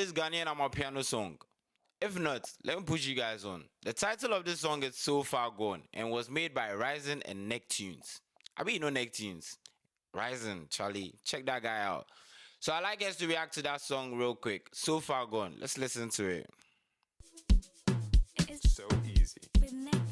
This Ghanaian Amapiano song. If not, let me put you guys on. The title of this song is So Far Gone and was made by Ryzen and Necktunes. I mean, you know Necktunes. Ryzen, Charlie, check that guy out. So I like us to react to that song real quick. So Far Gone. Let's listen to it. It's so easy. With Nick.